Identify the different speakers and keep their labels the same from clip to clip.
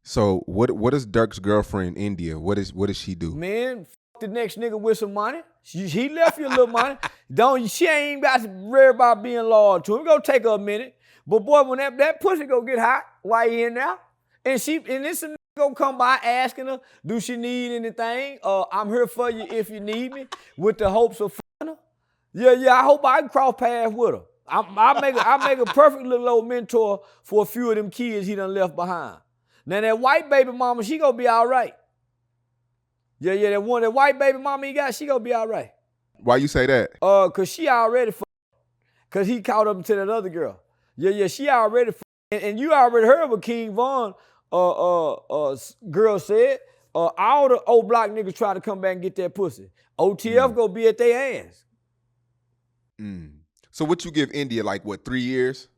Speaker 1: So what is Durk's girlfriend India? What does she do?
Speaker 2: Man, the next nigga with some money. He left you a little money. She ain't got to worry about being loyal to him. It's gonna take her a minute. But boy, when that pussy go get hot, why he in there? And this nigga gonna come by asking her, do she need anything? I'm here for you if you need me, with the hopes of f***ing her. Yeah, I hope I can cross paths with her. I make a perfect little old mentor for a few of them kids he done left behind. Now that white baby mama, she gonna be all right. Yeah, that white baby mama he got, she gonna be all right.
Speaker 1: Why you say that?
Speaker 2: Cause she already cause he caught up to that other girl. Yeah, she already and you already heard what King Von girl said. All the old block niggas try to come back and get that pussy. OTF gonna be at their ass.
Speaker 1: So what you give India, like what, 3 years?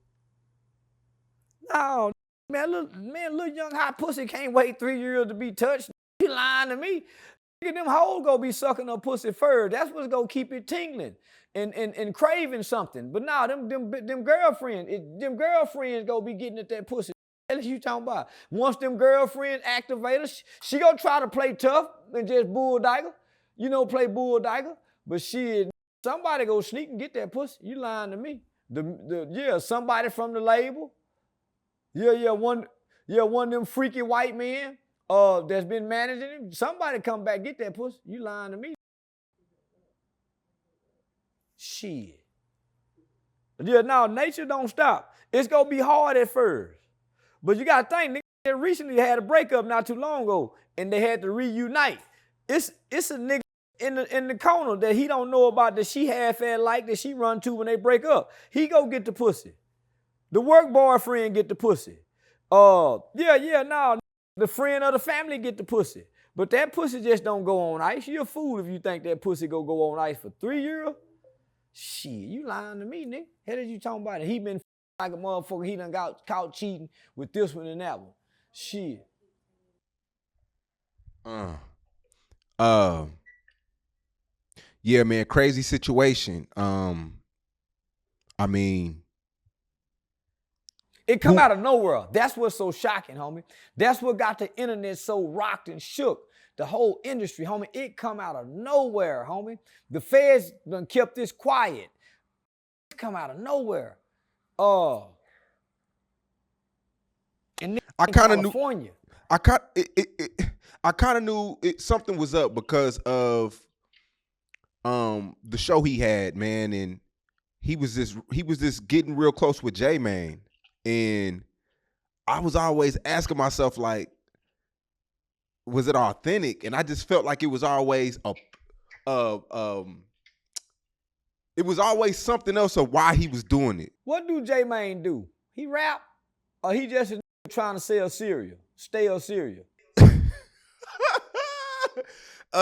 Speaker 2: No, man, little young hot pussy can't wait 3 years to be touched. You lying to me. Them hoes gonna be sucking her pussy first. That's what's gonna keep it tingling and craving something. But now them girlfriends gonna be getting at that pussy. What you talking about? Once them girlfriends activate her, she gonna try to play tough and just bulldyke her. Play bulldyke. But shit, somebody go sneak and get that pussy. You lying to me. Somebody from the label. One of them freaky white men that's been managing him. Somebody come back get that pussy. You lying to me. Shit. Yeah, now nature don't stop. It's gonna be hard at first. But you gotta think, nigga recently had a breakup not too long ago, and they had to reunite. It's a nigga in the corner that he don't know about that she half-ass like that she run to when they break up. He go get the pussy. The work boyfriend get the pussy. The friend of the family get the pussy. But that pussy just don't go on ice. You a fool if you think that pussy go on ice for 3 years. Shit, you lying to me, nigga. Hell is you talking about it? He been like a motherfucker. He done got caught cheating with this one and that one. Shit.
Speaker 1: Yeah, man, crazy situation. I mean,
Speaker 2: it come out of nowhere. That's what's so shocking, homie. That's what got the internet so rocked and shook. The whole industry, homie. It come out of nowhere, homie. The feds done kept this quiet. It come out of nowhere. And
Speaker 1: I kind of
Speaker 2: knew.
Speaker 1: I kind of knew something was up because of the show he had, man, and he was just getting real close with J Man. And I was always asking myself, like, was it authentic? And I just felt like it was always it was always something else of why he was doing it.
Speaker 2: What do J Mane do? He rap, or he just trying to sell cereal, stale cereal?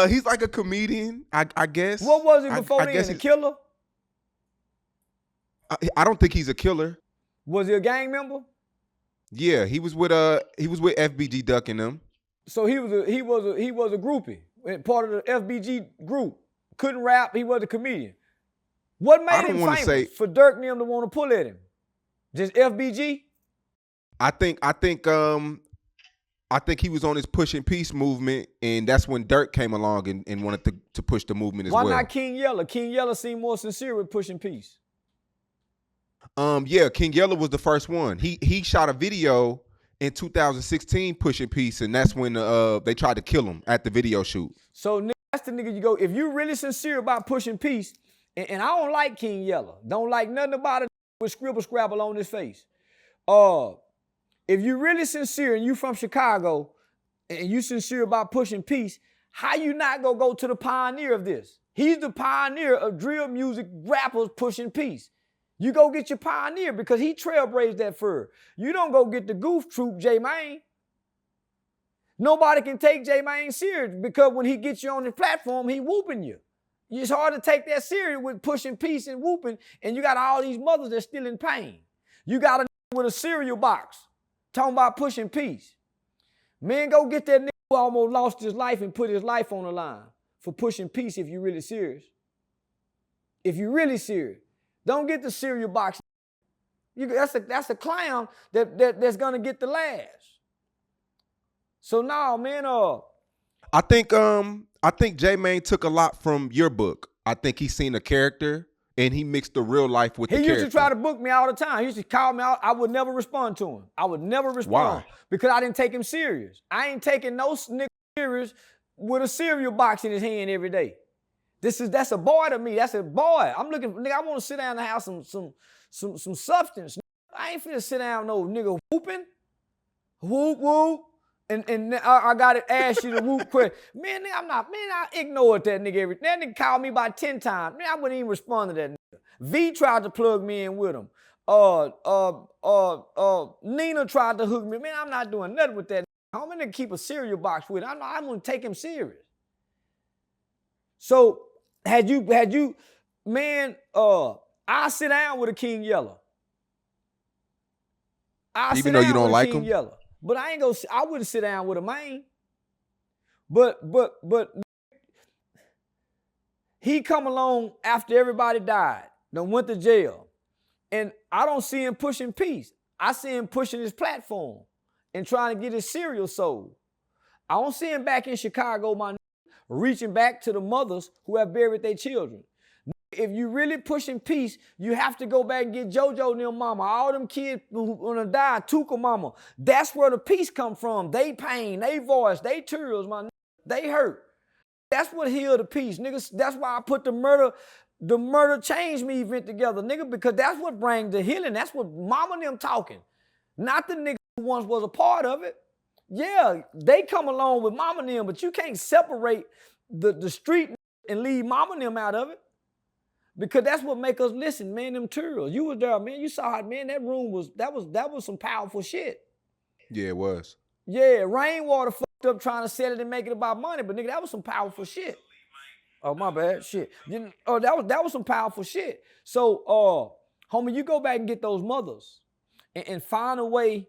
Speaker 1: He's like a comedian, I guess.
Speaker 2: What was he before then? A killer?
Speaker 1: I don't think he's a killer.
Speaker 2: Was he a gang member?
Speaker 1: Yeah, he was with FBG Duck and them.
Speaker 2: So he was a groupie, part of the FBG group. Couldn't rap. He was a comedian. What made him famous for Durk and them to want to pull at him? Just FBG?
Speaker 1: I think he was on his pushing peace movement, and that's when Durk came along and wanted to push the movement as well.
Speaker 2: Why not King Yella? King Yella seemed more sincere with pushing peace.
Speaker 1: Yeah, King Yella was the first one. He shot a video in 2016 pushing peace, and that's when they tried to kill him at the video shoot. So
Speaker 2: that's the nigga you go, if you really sincere about pushing peace, and I don't like King Yella, don't like nothing about it with scribble scrabble on his face. If you really sincere and you from Chicago and you sincere about pushing peace, how you not gonna go to the pioneer of this? He's the pioneer of drill music rappers pushing peace. You go get your pioneer because he trailblazed that fur. You don't go get the goof troop, J Mane. Nobody can take J Mane serious because when he gets you on the platform, he whooping you. It's hard to take that serious with pushing peace and whooping, and you got all these mothers that's still in pain. You got a with a cereal box talking about pushing peace. Man, go get that nigga who almost lost his life and put his life on the line for pushing peace if you really serious. If you really serious. Don't get the cereal box. That's a clown that's gonna get the last. So now, man,
Speaker 1: I think J-Mane took a lot from your book. I think he seen a character and he mixed the real life with the character.
Speaker 2: He used to try to book me all the time. He used to call me out. I would never respond to him. I would never respond.
Speaker 1: Why?
Speaker 2: Because I didn't take him serious. I ain't taking no nigga serious with a cereal box in his hand every day. That's a boy to me. That's a boy. I'm looking, nigga, I want to sit down and have some substance. I ain't finna sit down no nigga whooping. Whoop, whoop. And I gotta ask you the whoop question. Man, nigga, I ignored that nigga that nigga called me about 10 times. Man, I wouldn't even respond to that nigga. V tried to plug me in with him. Nina tried to hook me. Man, I'm not doing nothing with that nigga. I'm gonna keep a cereal box with him. I'm gonna take him serious. So had you, man, I sit down with a King Yellow.
Speaker 1: Even though you don't like him?
Speaker 2: Yellow. But I wouldn't sit down with a man. But he come along after everybody died, then went to jail. And I don't see him pushing peace. I see him pushing his platform and trying to get his cereal sold. I don't see him back in Chicago, my reaching back to the mothers who have buried their children. If you really pushing peace, you have to go back and get JoJo and them mama. All them kids who gonna die, Tuka mama. That's where the peace come from. They pain, they voice, they tears, my nigga. They hurt. That's what healed the peace, niggas. That's why I put the murder change me event together, nigga, because that's what brings the healing. That's what mama and them talking. Not the niggas who once was a part of it. Yeah, they come along with mama and them, but you can't separate the street and leave mama and them out of it. Because that's what make us listen, man, them turtles. You was there, man. You saw how, man, that room was some powerful shit.
Speaker 1: Yeah, it was.
Speaker 2: Yeah, Rainwater fucked up trying to sell it and make it about money, but nigga, that was some powerful shit. Oh, my bad, shit. That was some powerful shit. So, homie, you go back and get those mothers and find a way,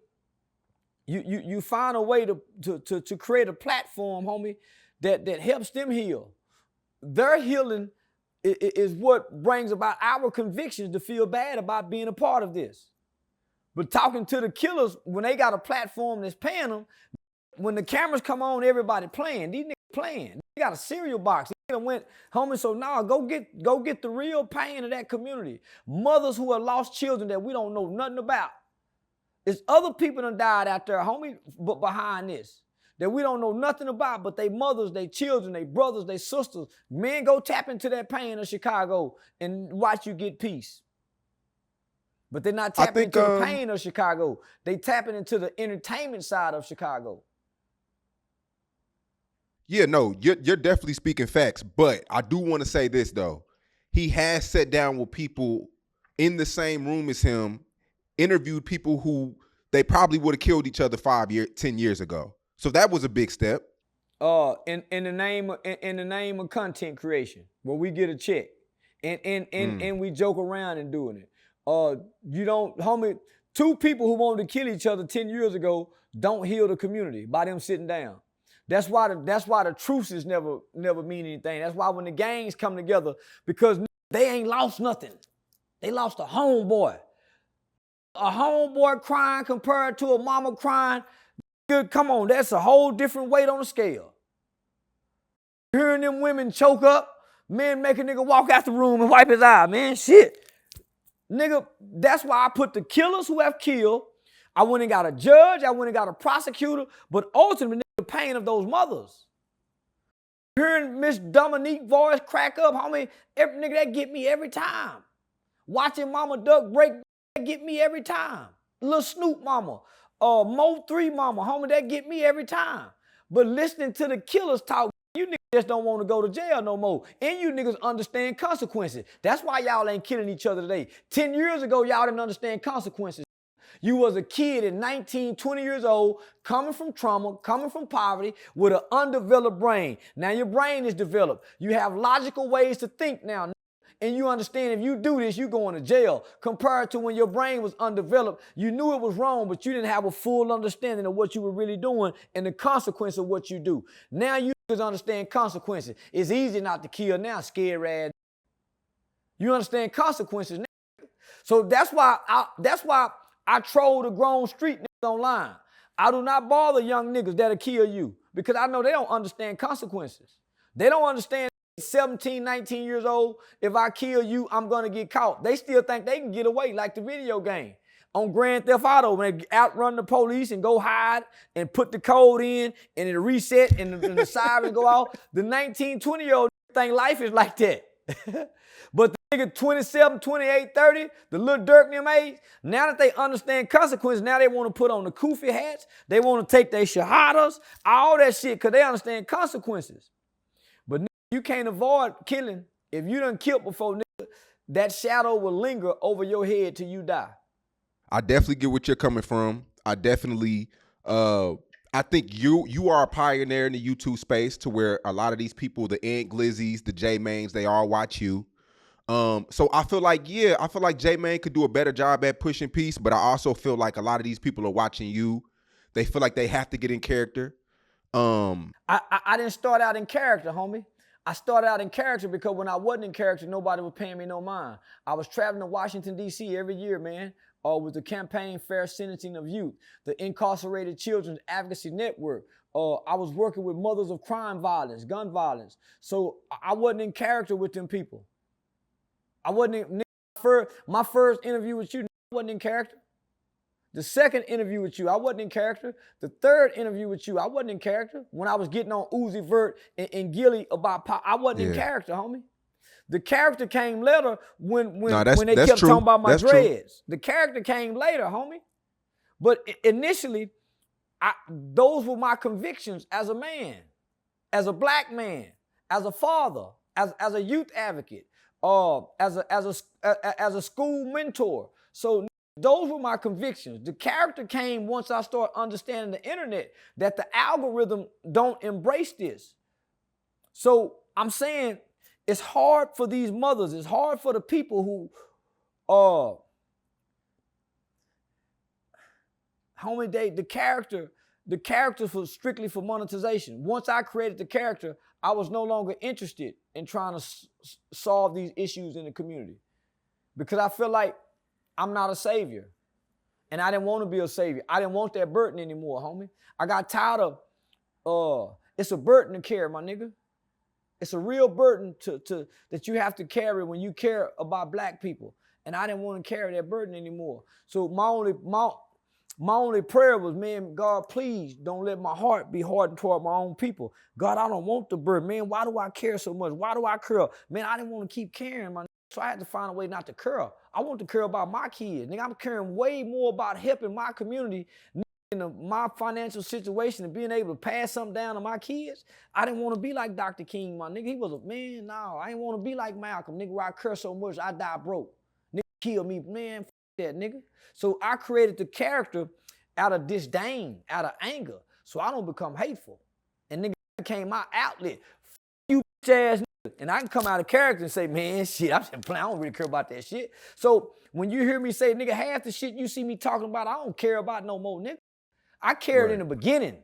Speaker 2: you find a way to create a platform, homie, that helps them heal. Their healing is what brings about our convictions to feel bad about being a part of this. But talking to the killers, when they got a platform that's paying them, when the cameras come on, everybody playing. These niggas playing. They got a cereal box. They went, homie, so now go get the real pain of that community. Mothers who have lost children that we don't know nothing about. There's other people that died out there, homie, but behind this. That we don't know nothing about, but they mothers, they children, they brothers, they sisters. Men, go tap into that pain of Chicago and watch you get peace. But they're not tapping into the pain of Chicago. They tapping into the entertainment side of Chicago.
Speaker 1: Yeah, no, you're definitely speaking facts. But I do want to say this, though. He has sat down with people in the same room as him, interviewed people who they probably would have killed each other 10 years ago. So that was a big step.
Speaker 2: In the name of content creation, where we get a check, and we joke around and doing it. You don't, homie. 2 people who wanted to kill each other 10 years ago don't heal the community by them sitting down. That's why the truces never mean anything. That's why when the gangs come together, because they ain't lost nothing. They lost a homeboy. A homeboy crying compared to a mama crying. Good, come on, that's a whole different weight on the scale. Hearing them women choke up, men make a nigga walk out the room and wipe his eye, man, shit. Nigga, that's why I put the killers who have killed. I went and got a judge, I went and got a prosecutor, but ultimately, the pain of those mothers. Hearing Miss Dominique voice crack up, homie, nigga, that get me every time. Watching Mama Duck break, that get me every time. Lil Snoop mama. Mo 3 mama, homie, that get me every time. But listening to the killers talk, you niggas just don't want to go to jail no more. And you niggas understand consequences. That's why y'all ain't killing each other today. 10 years ago, y'all didn't understand consequences. You was a kid at 19, 20 years old, coming from trauma, coming from poverty, with an undeveloped brain. Now your brain is developed. You have logical ways to think now. And you understand if you do this, you going to jail. Compared to when your brain was undeveloped, you knew it was wrong, but you didn't have a full understanding of what you were really doing and the consequence of what you do. Now you understand consequences. It's easy not to kill now, scared ass. You understand consequences now. So that's why I troll the grown street niggas online. I do not bother young niggas that'll kill you because I know they don't understand consequences. They don't understand 17, 19 years old, if I kill you, I'm going to get caught. They still think they can get away like the video game. On Grand Theft Auto, when they outrun the police and go hide and put the code in and it reset and the sirens go off, the 19, 20-year-old think life is like that. But the nigga 27, 28, 30, the Lil Durk them age, now that they understand consequences, now they want to put on the kufi hats, they want to take their shahadas, all that shit, because they understand consequences. But nigga, you can't avoid killing. If you done killed before, nigga, that shadow will linger over your head till you die.
Speaker 1: I definitely get what you're coming from. I definitely, I think you are a pioneer in the YouTube space to where a lot of these people, the Ant Glizzies, the J-Mains, they all watch you. So I feel like, J-Main could do a better job at pushing peace, but I also feel like a lot of these people are watching you. They feel like they have to get in character.
Speaker 2: I didn't start out in character, homie. I started out in character because when I wasn't in character, nobody was paying me no mind. I was traveling to Washington, D.C. every year, man. With the campaign Fair Sentencing of Youth, the Incarcerated Children's Advocacy Network. I was working with mothers of crime violence, gun violence. So I wasn't in character with them people. I wasn't in, my first interview with you, I wasn't in character. The second interview with you, I wasn't in character. The third interview with you, I wasn't in character. When I was getting on Uzi Vert and Gilly about pop, I wasn't in character, homie. The character came later when they kept talking about my dreads. The character came later, homie. But initially, those were my convictions as a man, as a black man, as a father, as a youth advocate, as a school mentor. So those were my convictions. The character came once I started understanding the internet, that the algorithm don't embrace this. So I'm saying, it's hard for these mothers. It's hard for the people who, homie, the character was strictly for monetization. Once I created the character, I was no longer interested in trying to solve these issues in the community because I feel like I'm not a savior, and I didn't want to be a savior. I didn't want that burden anymore, homie. I got tired of. It's a burden to carry, my nigga. It's a real burden that you have to carry when you care about black people. And I didn't want to carry that burden anymore. So my only prayer was, man, God, please don't let my heart be hardened toward my own people. God, I don't want the burden. Man, why do I care so much? Why do I curl? Man, I didn't want to keep caring, man. So I had to find a way not to curl. I want to care about my kids. Nigga, I'm caring way more about helping my community in my financial situation and being able to pass something down to my kids. I didn't want to be like Dr. King, my nigga. He was a man, no. I didn't want to be like Malcolm, nigga, where I curse so much, I die broke. Nigga, kill me, man, f that, nigga. So I created the character out of disdain, out of anger, so I don't become hateful. And nigga became my outlet. F you bitch ass nigga. And I can come out of character and say, man, shit, I'm just playing. I don't really care about that shit. So when you hear me say, nigga, half the shit you see me talking about, I don't care about no more, nigga. I cared in the beginning.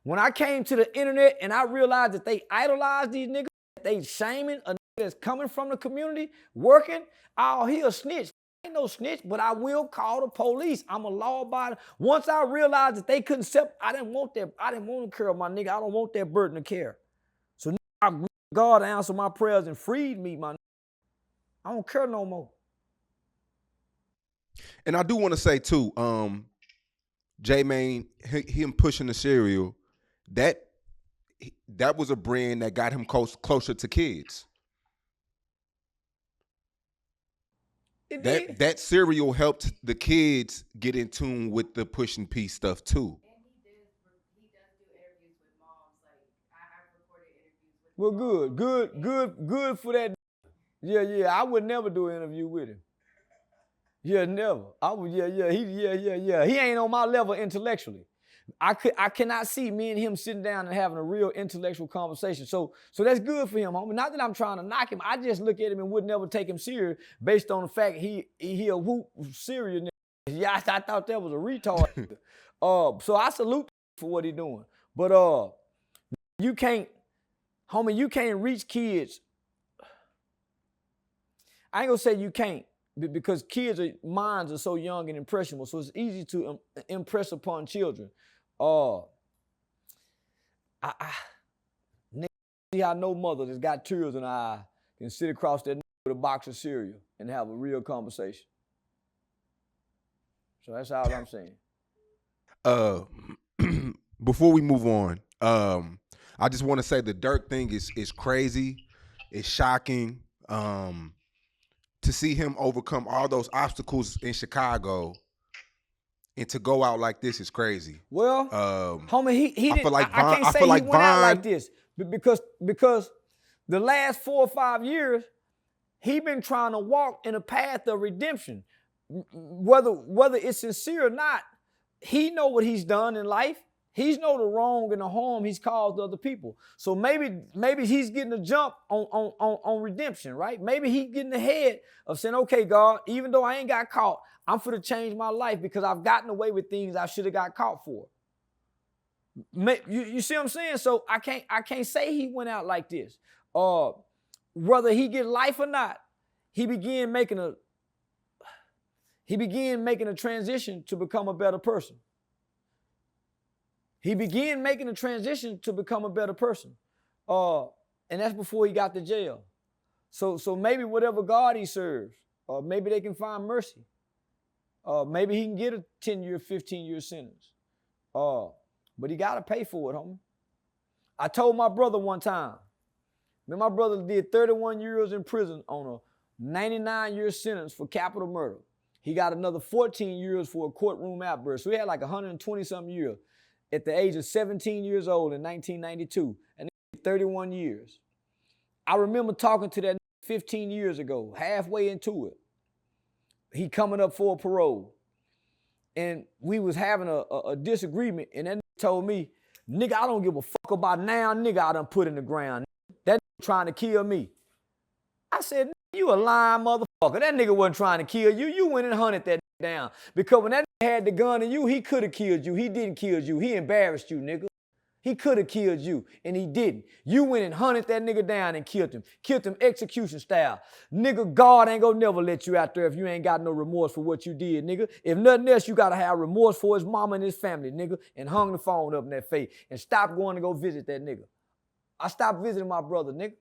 Speaker 2: When I came to the internet and I realized that they idolize these niggas, they shaming a nigga that's coming from the community, working, oh, he a snitch. I ain't no snitch, but I will call the police. I'm a law-abiding. Once I realized that they couldn't separate, I didn't want that. I didn't want to care, my nigga. I don't want that burden to care. So God answered my prayers and freed me, my nigga. I don't care no more.
Speaker 1: And I do want to say too, J-Main, him pushing the cereal, that was a brand that got him closer to kids. That cereal helped the kids get in tune with the pushing peace stuff too.
Speaker 3: And he does do interviews with moms. Like I've recorded interviews with
Speaker 2: Well, good for that. Yeah. I would never do an interview with him. Yeah, never. I would, He ain't on my level intellectually. I cannot see me and him sitting down and having a real intellectual conversation. So that's good for him, homie. Not that I'm trying to knock him. I just look at him and would never take him serious based on the fact he a whoop serious nigga. Yeah, I thought that was a retard. So I salute him for what he doing. But you can't reach kids. I ain't gonna say you can't. because minds are so young and impressionable, so it's easy to impress upon children. See how no mother that's got tears in her eye can sit across that with a box of cereal and have a real conversation. So that's all I'm saying.
Speaker 1: Before we move on, I just want to say the Durk thing is crazy. It's shocking. To see him overcome all those obstacles in Chicago and to go out like this is crazy.
Speaker 2: Well, homie, he didn't. I can't say he went out like this because the last 4 or 5 years he been trying to walk in a path of redemption. Whether it's sincere or not, he know what he's done in life. He's know the wrong and the harm he's caused other people. So maybe he's getting a jump on redemption, right? Maybe he's getting ahead of saying, okay, God, even though I ain't got caught, I'm finna change my life because I've gotten away with things I should have got caught for. You see what I'm saying? So I can't say he went out like this. Whether he get life or not, he began making a transition to become a better person. He began making a transition to become a better person. And that's before he got to jail. So maybe whatever God he serves, maybe they can find mercy. Maybe he can get a 10-year, 15-year sentence. But he got to pay for it, homie. I told my brother one time, man, my brother did 31 years in prison on a 99-year sentence for capital murder. He got another 14 years for a courtroom outburst. So he had like 120-something years at the age of 17 years old in 1992, and 31 years. I remember talking to that 15 years ago, halfway into it. He coming up for a parole. And we was having a disagreement, and that told me, nigga, I don't give a fuck about now, nigga, I done put in the ground. That trying to kill me. I said, you a lying motherfucker. That nigga wasn't trying to kill you. You went and hunted that down. Because when that had the gun in you, he could have killed you. He didn't kill you. He embarrassed you, nigga. He could have killed you, and he didn't. You went and hunted that nigga down and killed him. Killed him execution style. Nigga, God ain't gonna never let you out there if you ain't got no remorse for what you did, nigga. If nothing else, you gotta have remorse for his mama and his family, nigga, and hung the phone up in that face and stop going to go visit that nigga. I stopped visiting my brother, nigga,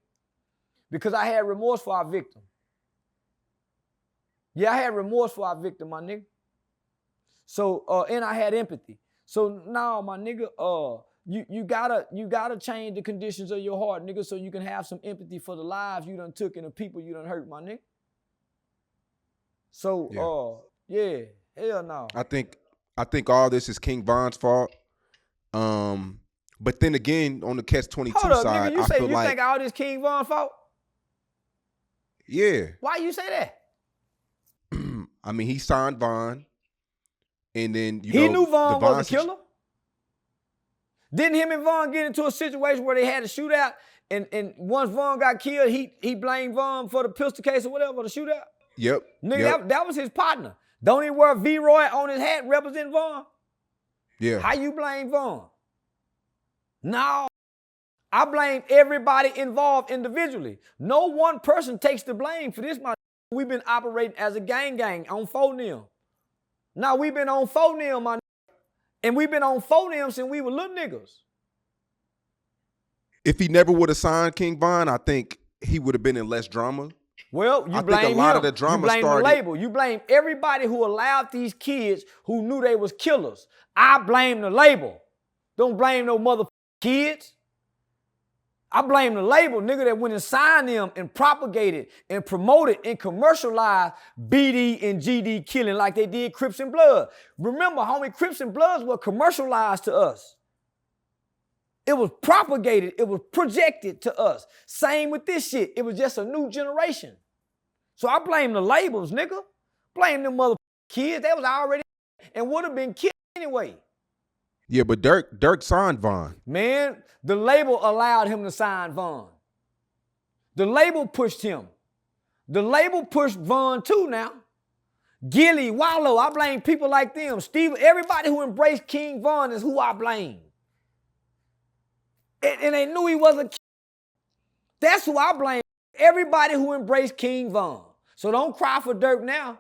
Speaker 2: because I had remorse for our victim. Yeah, I had remorse for our victim, my nigga. So, and I had empathy. So now, my nigga, you gotta change the conditions of your heart, nigga, so you can have some empathy for the lives you done took and the people you done hurt, my nigga. So, yeah, hell no.
Speaker 1: I think all this is King Von's fault. But then again, on the Catch-22
Speaker 2: Hold up,
Speaker 1: side,
Speaker 2: nigga, you think all this King Von's fault?
Speaker 1: Yeah.
Speaker 2: Why you say that?
Speaker 1: I mean, he signed Von, and then
Speaker 2: he knew Von was a killer. Didn't him and Von get into a situation where they had a shootout, and once Von got killed, he blamed Von for the pistol case or whatever, the shootout?
Speaker 1: Yep.
Speaker 2: Nigga, that was his partner. Don't he wear V-Roy on his hat representing Von?
Speaker 1: Yeah.
Speaker 2: How you blame Von? No. I blame everybody involved individually. No one person takes the blame for this, my. We've been operating as a gang on 4-nil. Now we've been on 4-nil, my. And we've been on 4-nil since we were little niggas.
Speaker 1: If he never would have signed King Von, I think he would have been in less drama.
Speaker 2: Well, you blame him. A lot of the drama started. You blame the label. You blame everybody who allowed these kids who knew they was killers. I blame the label. Don't blame no motherfucking kids. I blame the label, nigga, that went and signed them and propagated and promoted and commercialized BD and GD killing like they did Crips and Blood. Remember, homie, Crips and Bloods were commercialized to us. It was propagated. It was projected to us. Same with this shit. It was just a new generation. So I blame the labels, nigga. Blame them motherfucking kids. They was already and would have been killed anyway.
Speaker 1: Yeah, but Durk signed Von.
Speaker 2: Man, the label allowed him to sign Von. The label pushed him. The label pushed Von too now. Gilly, Wallow, I blame people like them. Steve, everybody who embraced King Von is who I blame. And they knew he was a king. That's who I blame. Everybody who embraced King Von. So don't cry for Durk now.